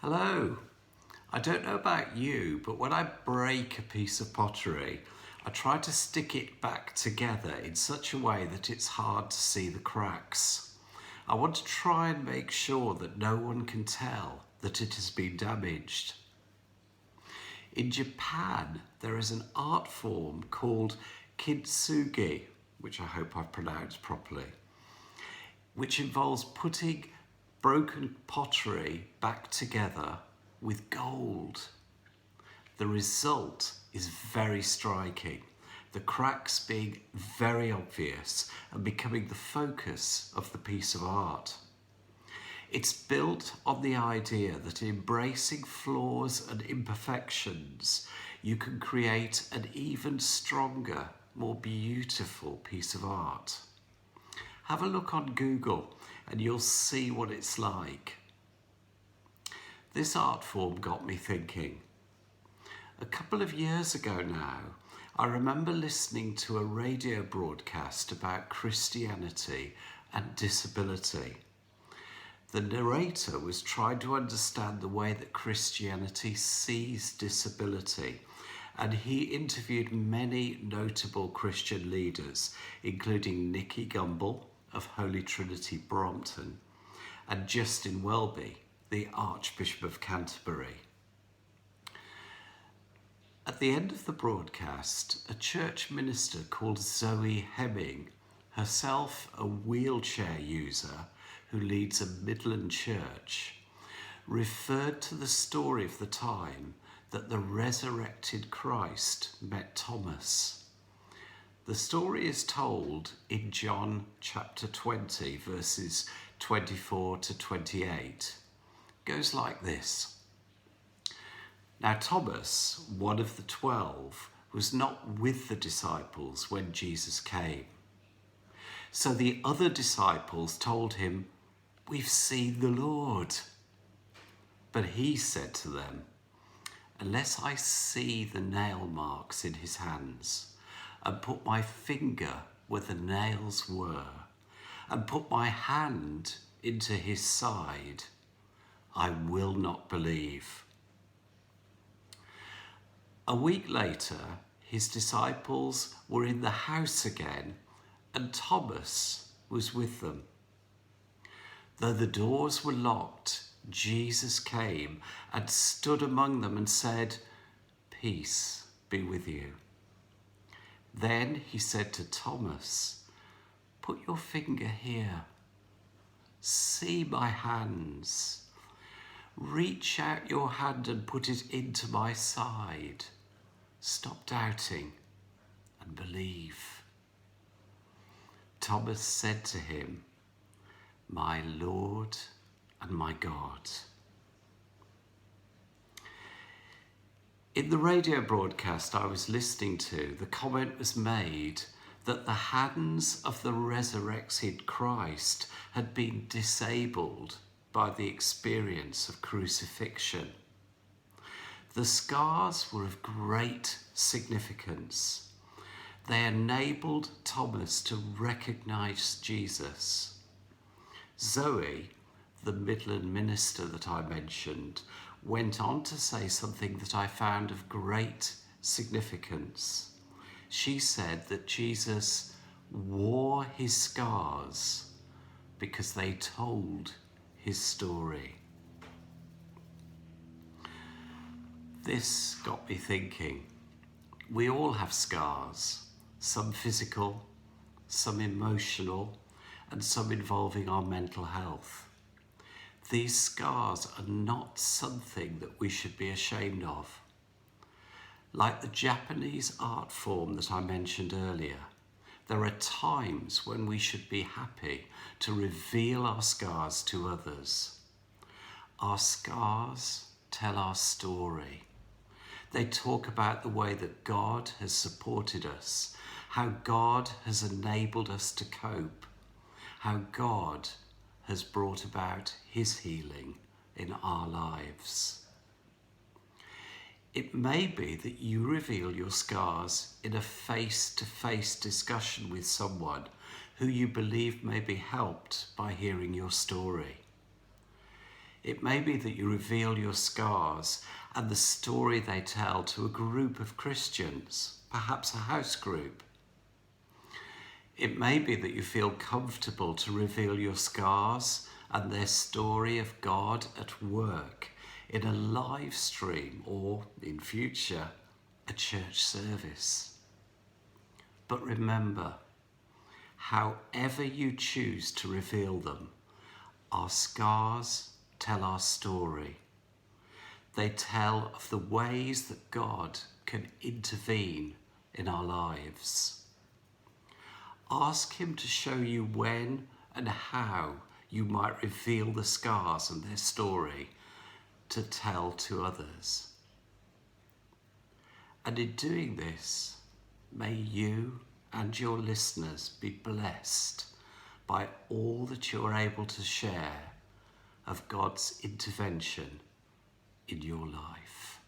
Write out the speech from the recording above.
Hello. I don't know about you, but when I break a piece of pottery, I try to stick it back together in such a way that it's hard to see the cracks. I want to try and make sure that no one can tell that it has been damaged. In Japan, there is an art form called kintsugi, which I hope I've pronounced properly, which involves putting broken pottery back together with gold. The result is very striking, the cracks being very obvious and becoming the focus of the piece of art. It's built on the idea that embracing flaws and imperfections, you can create an even stronger, more beautiful piece of art. Have a look on Google and you'll see what it's like. This art form got me thinking. A couple of years ago now, I remember listening to a radio broadcast about Christianity and disability. The narrator was trying to understand the way that Christianity sees disability, and he interviewed many notable Christian leaders, including Nicky Gumbel of Holy Trinity Brompton and Justin Welby, the Archbishop of Canterbury. At the end of the broadcast, a church minister called Zoe Hemming, herself a wheelchair user who leads a Midland church, referred to the story of the time that the resurrected Christ met Thomas. The story is told in John chapter 20, verses 24 to 28. It goes like this. Now Thomas, one of the 12, was not with the disciples when Jesus came. So the other disciples told him, "We've seen the Lord." But he said to them, "Unless I see the nail marks in his hands, and put my finger where the nails were, and put my hand into his side, I will not believe." A week later, his disciples were in the house again, and Thomas was with them. Though the doors were locked, Jesus came and stood among them and said, "Peace be with you." Then he said to Thomas, "Put your finger here. See my hands. Reach out your hand and put it into my side. Stop doubting and believe." Thomas said to him, "My Lord and my God." In the radio broadcast I was listening to, the comment was made that the hands of the resurrected Christ had been disabled by the experience of crucifixion. The scars were of great significance. They enabled Thomas to recognize Jesus. Zoe, the Midland minister that I mentioned, went on to say something that I found of great significance. She said that Jesus wore his scars because they told his story. This got me thinking. We all have scars, some physical, some emotional, and some involving our mental health. These scars are not something that we should be ashamed of. Like the Japanese art form that I mentioned earlier, there are times when we should be happy to reveal our scars to others. Our scars tell our story. They talk about the way that God has supported us, how God has enabled us to cope, how God has brought about his healing in our lives. It may be that you reveal your scars in a face-to-face discussion with someone who you believe may be helped by hearing your story. It may be that you reveal your scars and the story they tell to a group of Christians, perhaps a house group. It may be that you feel comfortable to reveal your scars and their story of God at work in a live stream or, in future, a church service. But remember, however you choose to reveal them, our scars tell our story. They tell of the ways that God can intervene in our lives. Ask him to show you when and how you might reveal the scars and their story to tell to others. And in doing this, may you and your listeners be blessed by all that you're able to share of God's intervention in your life.